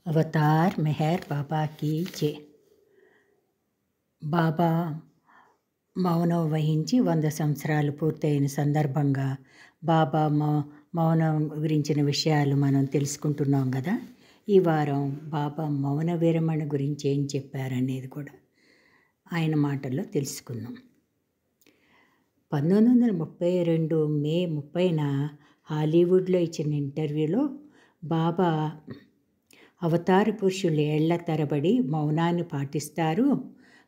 Avatar Meher బాబాకి జై. బాబా మౌనం వహించి 100 సంవత్సరాలు పూర్తయిన సందర్భంగా బాబా మౌనం గురించిన విషయాలు మనం తెలుసుకుంటున్నాం కదా. ఈ వారం బాబా మౌన విరమణ గురించి ఏం చెప్పారనేది కూడా ఆయన మాటల్లో తెలుసుకుందాం. 1932 మే 30న హాలీవుడ్లో ఇచ్చిన ఇంటర్వ్యూలో బాబా అవతార పురుషులు ఏళ్ల తరబడి మౌనాన్ని పాటిస్తారు,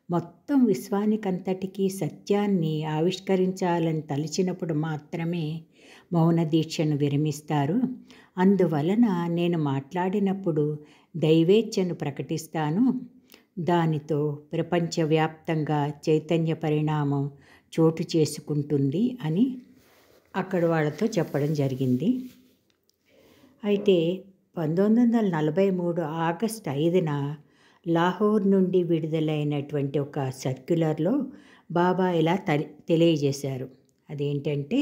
మొత్తం విశ్వానికంతటికీ సత్యాన్ని ఆవిష్కరించాలని తలచినప్పుడు మాత్రమే మౌన దీక్షను విరమిస్తారు. అందువలన నేను మాట్లాడినప్పుడు దైవేచ్ఛను ప్రకటిస్తాను, దానితో ప్రపంచవ్యాప్తంగా చైతన్య పరిణామం చోటు చేసుకుంటుంది అని అక్కడ వాళ్ళతో చెప్పడం జరిగింది. అయితే 1943 ఆగస్టు 5న లాహోర్ నుండి విడుదలైనటువంటి ఒక సర్క్యులర్లో బాబా ఇలా తెలియజేశారు. అదేంటంటే,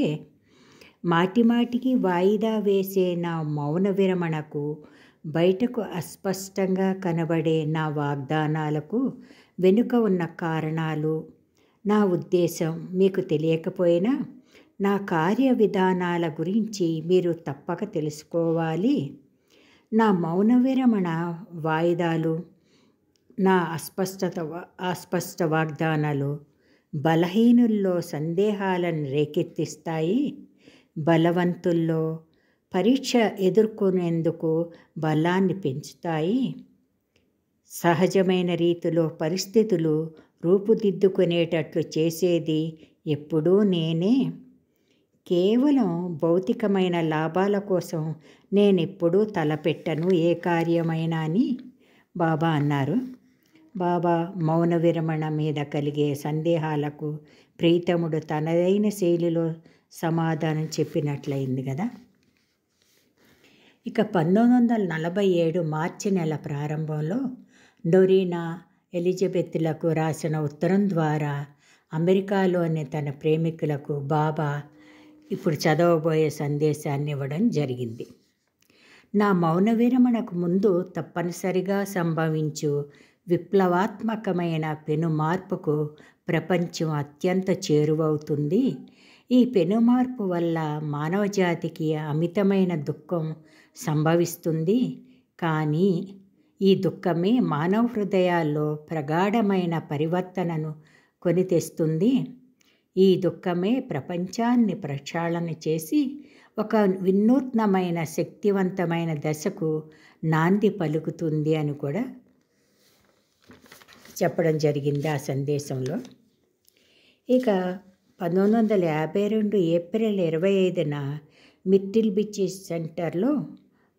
మాటిమాటికి వాయిదా వేసే నా మౌన విరమణకు, బయటకు అస్పష్టంగా కనబడే నా వాగ్దానాలకు వెనుక ఉన్న కారణాలు, నా ఉద్దేశం మీకు తెలియకపోయినా నా కార్య విధానాల గురించి మీరు తప్పక తెలుసుకోవాలి. నా మౌన విరమణ వాయిదాలు, నా అస్పష్ట వాగ్దానాలు బలహీనుల్లో సందేహాలను రేకెత్తిస్తాయి, బలవంతుల్లో పరీక్ష ఎదుర్కొనేందుకు బలాన్ని పెంచుతాయి. సహజమైన రీతిలో పరిస్థితులు రూపుదిద్దుకునేటట్లు చేసేది ఎప్పుడూ నేనే. కేవలం భౌతికమైన లాభాల కోసం నేనెప్పుడూ తలపెట్టను ఏ కార్యమైనా అని బాబా అన్నారు. బాబా మౌన విరమణ మీద కలిగే సందేహాలకు ప్రీతముడు తనదైన శైలిలో సమాధానం చెప్పినట్లయింది కదా. ఇక 1947 మార్చి నెల ప్రారంభంలో డొరీనా ఎలిజబెత్లకు రాసిన ఉత్తరం ద్వారా అమెరికాలోని తన ప్రేమికులకు బాబా ఇప్పుడు చదవబోయే సందేశాన్ని ఇవ్వడం జరిగింది. నా మౌన విరమణకు ముందు తప్పనిసరిగా సంభవించు విప్లవాత్మకమైన పెను మార్పుకు ప్రపంచం అత్యంత చేరువవుతుంది. ఈ పెను మార్పు వల్ల మానవజాతికి అమితమైన దుఃఖం సంభవిస్తుంది. కానీ ఈ దుఃఖమే మానవ హృదయాల్లో ప్రగాఢమైన పరివర్తనను కొని తెస్తుంది. ఈ దుఃఖమే ప్రపంచాన్ని ప్రక్షాళన చేసి ఒక వినూత్నమైన శక్తివంతమైన దశకు నాంది పలుకుతుంది అని కూడా చెప్పడం జరిగింది ఆ సందేశంలో. ఇక 1952 ఏప్రిల్ 25న మిర్టిల్ బీచ్ సెంటర్లో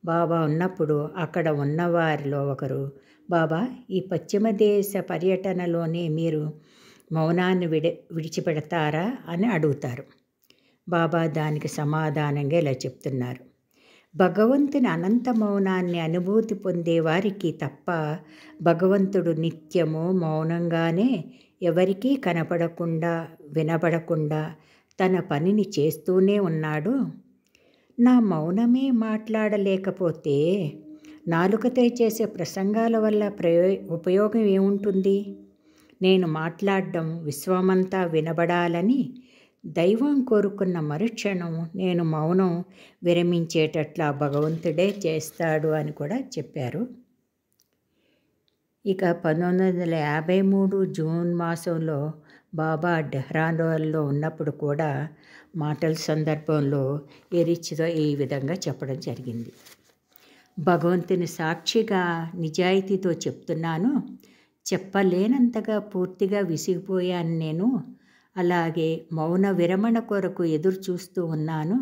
బాబా ఉన్నప్పుడు అక్కడ ఉన్నవారిలో ఒకరు, బాబా ఈ పశ్చిమ దేశ పర్యటనలోనే మీరు మౌనాన్ని విడిచిపెడతారా అని అడుగుతారు. బాబా దానికి సమాధానంగా ఇలా చెప్తున్నారు. భగవంతుని అనంత మౌనాన్ని అనుభూతి పొందే వారికి తప్ప భగవంతుడు నిత్యము మౌనంగానే ఎవరికీ కనపడకుండా వినబడకుండా తన పనిని చేస్తూనే ఉన్నాడు. నా మౌనమే మాట్లాడలేకపోతే నాలుకతో చేసే ప్రసంగాల వల్ల ఉపయోగం ఏముంటుంది? నేను మాట్లాడడం విశ్వమంతా వినబడాలని దైవం కోరుకున్న మరుక్షణం నేను మౌనం విరమించేటట్లా భగవంతుడే చేస్తాడు అని కూడా చెప్పారు. ఇక 1953 జూన్ మాసంలో బాబా డెహ్రాడూన్లో ఉన్నప్పుడు కూడా మాటల సందర్భంలో ఎరిచితో ఈ విధంగా చెప్పడం జరిగింది. భగవంతుని సాక్షిగా నిజాయితీతో చెప్తున్నాను, చెప్పలేనంతగా పూర్తిగా విసిగిపోయాను నేను. అలాగే మౌన విరమణ కొరకు ఎదురు చూస్తూ ఉన్నాను.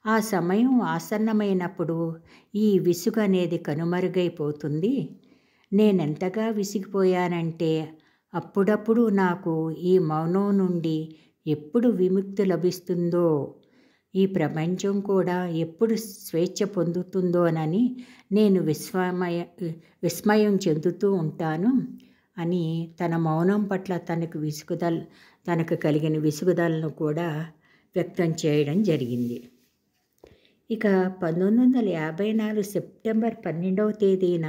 ఆ సమయం ఆసన్నమైనప్పుడు ఈ విసుగు అనేది కనుమరుగైపోతుంది. నేనెంతగా విసిగిపోయానంటే అప్పుడప్పుడు నాకు ఈ మౌనం నుండి ఎప్పుడు విముక్తి లభిస్తుందో, ఈ ప్రపంచం కూడా ఎప్పుడు స్వేచ్ఛ పొందుతుందోనని నేను విస్మయం చెందుతూ ఉంటాను అని తన మౌనం పట్ల తనకు కలిగిన విసుగుదలను కూడా వ్యక్తం చేయడం జరిగింది. ఇక 1954 సెప్టెంబర్ 12వ తేదీన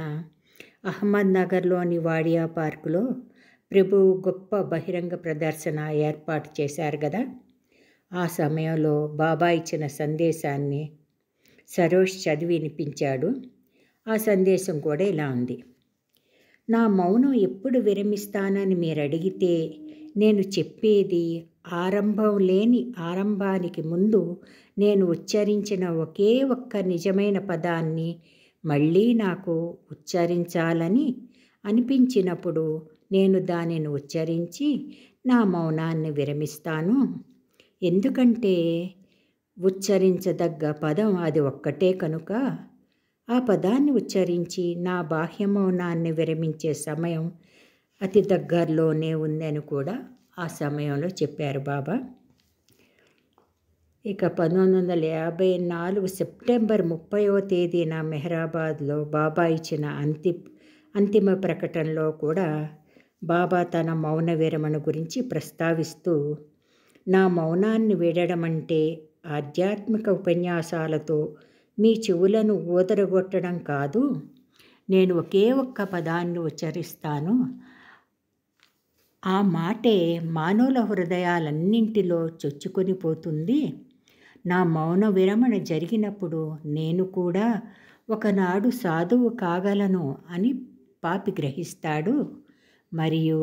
అహ్మద్నగర్లోని వాడియా పార్కులో ప్రభువు గొప్ప బహిరంగ ప్రదర్శన ఏర్పాటు చేశారు కదా. ఆ సమయంలో బాబా ఇచ్చిన సందేశాన్ని సరోజ్ చదివి వినిపించాడు. ఆ సందేశం కూడా ఇలా ఉంది: నా మౌనం ఎప్పుడు విరమిస్తానని మీరు అడిగితే నేను చెప్పేది ఆరంభం లేని ఆరంభానికి ముందు నేను ఉచ్చరించిన ఒకే ఒక్క నిజమైన పదాన్ని మళ్ళీ నాకు ఉచ్చరించాలని అనిపించినప్పుడు నేను దానిని ఉచ్చరించి నా మౌనాన్ని విరమిస్తాను. ఎందుకంటే ఉచ్చరించదగ్గ పదం అది ఒక్కటే కనుక ఆ పదాన్ని ఉచ్చరించి నా బాహ్య మౌనాన్ని విరమించే సమయం అతి దగ్గరలోనే ఉందని కూడా ఆ సమయంలో చెప్పారు బాబా. ఇక 1954 సెప్టెంబర్ 30వ తేదీన మెహరాబాద్లో బాబా ఇచ్చిన అంతిమ ప్రకటనలో కూడా బాబా తన మౌన విరమణ గురించి ప్రస్తావిస్తూ, నా మౌనాన్ని వీడడం అంటే ఆధ్యాత్మిక ఉపన్యాసాలతో మీ చెవులను ఊదరగొట్టడం కాదు. నేను ఒకే ఒక్క పదాన్ని ఉచ్చరిస్తాను. ఆ మాటే మానవుల హృదయాలన్నింటిలో చొచ్చుకొని పోతుంది. నా మౌన విరమణ జరిగినప్పుడు నేను కూడా ఒకనాడు సాధువు కాగలను అని పాపి గ్రహిస్తాడు. మరియు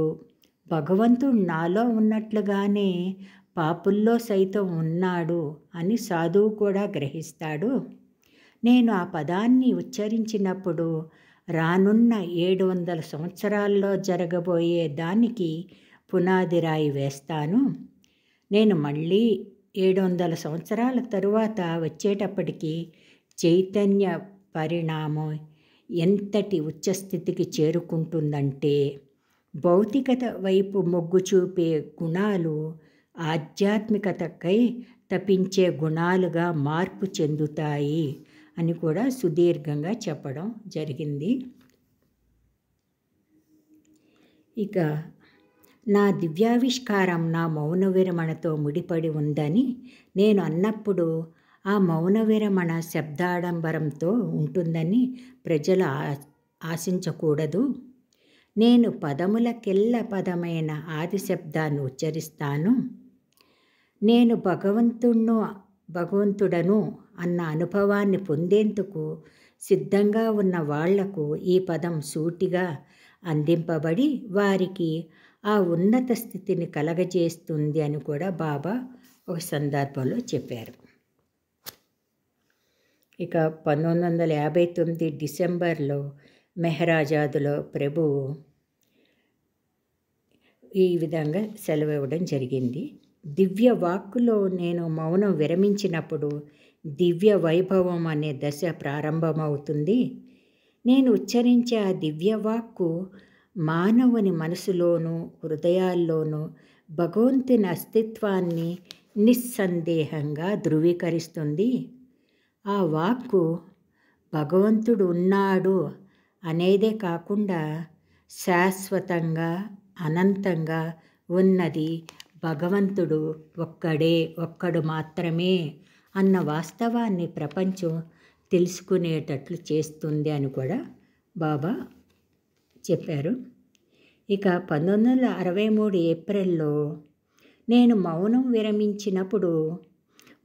భగవంతుడు నాలో ఉన్నట్లుగానే పాపుల్లో సైతం ఉన్నాడు అని సాధువు కూడా గ్రహిస్తాడు. నేను ఆ పదాన్ని ఉచ్చరించినప్పుడు రానున్న 700 సంవత్సరాల్లో జరగబోయే దానికి పునాది రాయి వేస్తాను. నేను మళ్ళీ 700 సంవత్సరాల తరువాత వచ్చేటప్పటికి చైతన్య పరిణామం ఎంతటి ఉచ్చస్థితికి చేరుకుంటుందంటే భౌతికత వైపు మొగ్గు చూపే గుణాలు ఆధ్యాత్మికతకై తపించే గుణాలుగా మార్పు చెందుతాయి అని కూడా సుదీర్ఘంగా చెప్పడం జరిగింది. ఇక నా దివ్యావిష్కారం నా మౌన విరమణతో ముడిపడి ఉందని నేను అన్నప్పుడు ఆ మౌన విరమణ శబ్దాడంబరంతో ఉంటుందని ప్రజలు ఆశించకూడదు. నేను పదములకెల్ల పదమైన ఆది శబ్దాన్ని ఉచ్చరిస్తాను. నేను భగవంతుడను అన్న అనుభవాన్ని పొందేందుకు సిద్ధంగా ఉన్న వాళ్లకు ఈ పదం సూటిగా అందింపబడి వారికి ఆ ఉన్నత స్థితిని కలగజేస్తుంది అని కూడా బాబా ఒక సందర్భంలో చెప్పారు. ఇక 1959 డిసెంబర్లో మెహరాజాదులో ప్రభువు ఈ విధంగా సెలవు ఇవ్వడం జరిగింది. దివ్య వాక్కులో నేను మౌనం విరమించినప్పుడు దివ్య వైభవం అనే దశ ప్రారంభమవుతుంది. నేను ఉచ్చరించే ఆ దివ్య వాక్కు మానవుని మనసులోనూ హృదయాల్లోనూ భగవంతుని అస్తిత్వాన్ని నిస్సందేహంగా ధృవీకరిస్తుంది. ఆ వాక్కు భగవంతుడు ఉన్నాడు అనేదే కాకుండా శాశ్వతంగా అనంతంగా ఉన్నది భగవంతుడు ఒక్కడు మాత్రమే అన్న వాస్తవాన్ని ప్రపంచం తెలుసుకునేటట్లు చేస్తుంది అని కూడా బాబా చెప్పారు. ఇక 1963 ఏప్రిల్లో నేను మౌనం విరమించినప్పుడు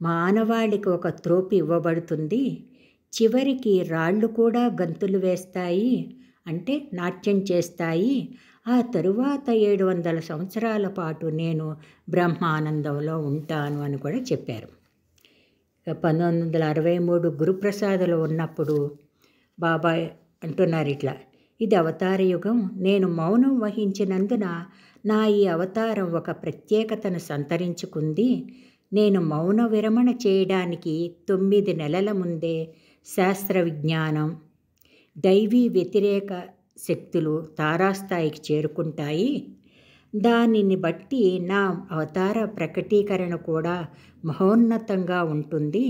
మానవాళికి ఒక త్రోపి ఇవ్వబడుతుంది. చివరికి రాళ్ళు కూడా గంతులు వేస్తాయి, అంటే నాట్యం చేస్తాయి. ఆ తరువాత 700 సంవత్సరాల పాటు నేను బ్రహ్మానందంలో ఉంటాను అని కూడా చెప్పారు. 1963 గురుప్రసాదలో ఉన్నప్పుడు బాబా అంటున్నారు ఇట్లా: ఇది అవతార యుగం. నేను మౌనం వహించినందున నా ఈ అవతారం ఒక ప్రత్యేకతను సంతరించుకుంది. నేను మౌన విరమణ చేయడానికి 9 నెలల ముందే శాస్త్ర విజ్ఞానం, దైవీ వ్యతిరేక శక్తులు తారాస్థాయికి చేరుకుంటాయి. దానిని బట్టి నా అవతార ప్రకటీకరణ కూడా మహోన్నతంగా ఉంటుంది.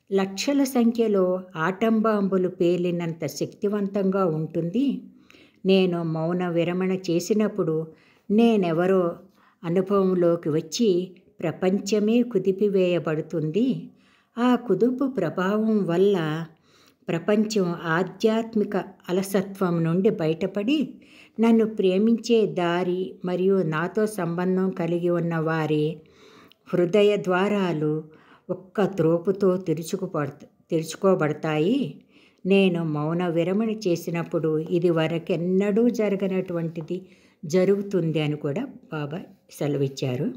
లక్షల సంఖ్యలో ఆటం బాంబులు పేలినంత శక్తివంతంగా ఉంటుంది. నేను మౌన విరమణ చేసినప్పుడు నేనెవరో అనుభవంలోకి వచ్చి ప్రపంచమే కుదిపివేయబడుతుంది. ఆ కుదుపు ప్రభావం వల్ల ప్రపంచం ఆధ్యాత్మిక అలసత్వం నుండి బయటపడి నన్ను ప్రేమించే దారి మరియు నాతో సంబంధం కలిగి ఉన్న వారి హృదయ ద్వారాలు ఒక్క త్రోపుతో తెరుచుకోబడతాయి. నేను మౌన విరమణ చేసినప్పుడు ఇది వరకెన్నడూ జరగనటువంటిది జరుగుతుంది అని కూడా బాబా సెలవిచ్చారు.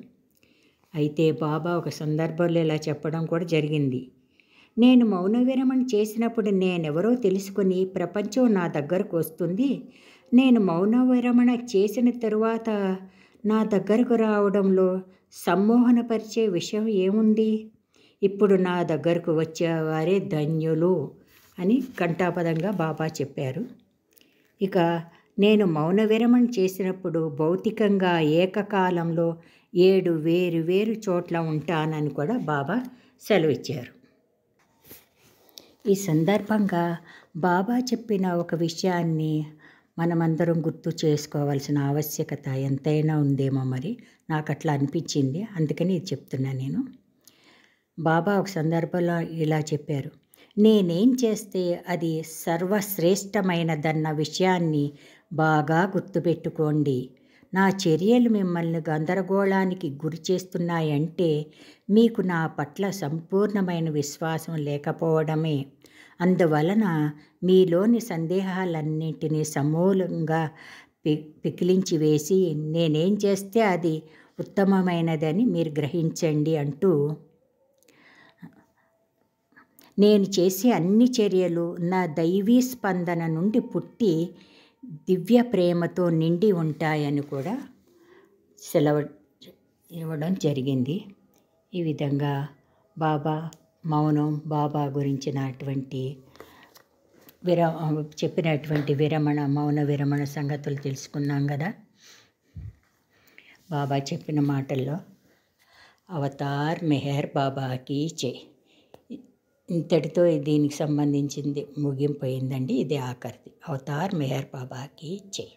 అయితే బాబా ఒక సందర్భంలో ఇలా చెప్పడం కూడా జరిగింది. నేను మౌన విరమణ చేసినప్పుడు నేనెవరో తెలుసుకొని ప్రపంచం నా దగ్గరకు వస్తుంది. నేను మౌన విరమణ చేసిన తరువాత నా దగ్గరకు రావడంలో సమ్మోహనపరిచే విషయం ఏముంది? ఇప్పుడు నా దగ్గరకు వచ్చేవారే ధన్యులు అని ఘంటాపదంగా బాబా చెప్పారు. ఇక నేను మౌన విరమణ చేసినప్పుడు భౌతికంగా ఏకకాలంలో 7 వేరు చోట్ల ఉంటానని కూడా బాబా సెలవిచ్చారు. ఈ సందర్భంగా బాబా చెప్పిన ఒక విషయాన్ని మనమందరం గుర్తు చేసుకోవాల్సిన ఆవశ్యకత ఎంతైనా ఉందేమో మరి నాకు అట్లా అనిపించింది. అందుకని ఇది చెప్తున్నాను నేను. బాబా ఒక సందర్భంలో ఇలా చెప్పారు, నేనేం చేస్తే అది సర్వశ్రేష్టమైనదన్న విషయాన్ని బాగా గుర్తుపెట్టుకోండి. నా చర్యలు మిమ్మల్ని గందరగోళానికి గురి చేస్తున్నాయంటే మీకు నా పట్ల సంపూర్ణమైన విశ్వాసం లేకపోవడమే. అందువలన మీలోని సందేహాలన్నింటినీ సమూలంగా పికిలించి వేసి నేనేం చేస్తే అది ఉత్తమమైనదని మీరు గ్రహించండి అంటూ, నేను చేసే అన్ని చర్యలు నా దైవీ స్పందన నుండి పుట్టి దివ్య ప్రేమతో నిండి ఉంటాయని కూడా సెలవు ఇవ్వడం జరిగింది. ఈ విధంగా బాబా మౌనం, బాబా గురించినటువంటి చెప్పినటువంటి మౌన విరమణ సంగతులు తెలుసుకున్నాం కదా. బాబా చెప్పిన మాటల్లో అవతార్ మెహర్ బాబాకి జై. ఇంతటితో దీనికి సంబంధించింది ముగింపోయిందండి. ఇది ఆఖరిది. అవతార్ మెహర్ బాబాకి జై.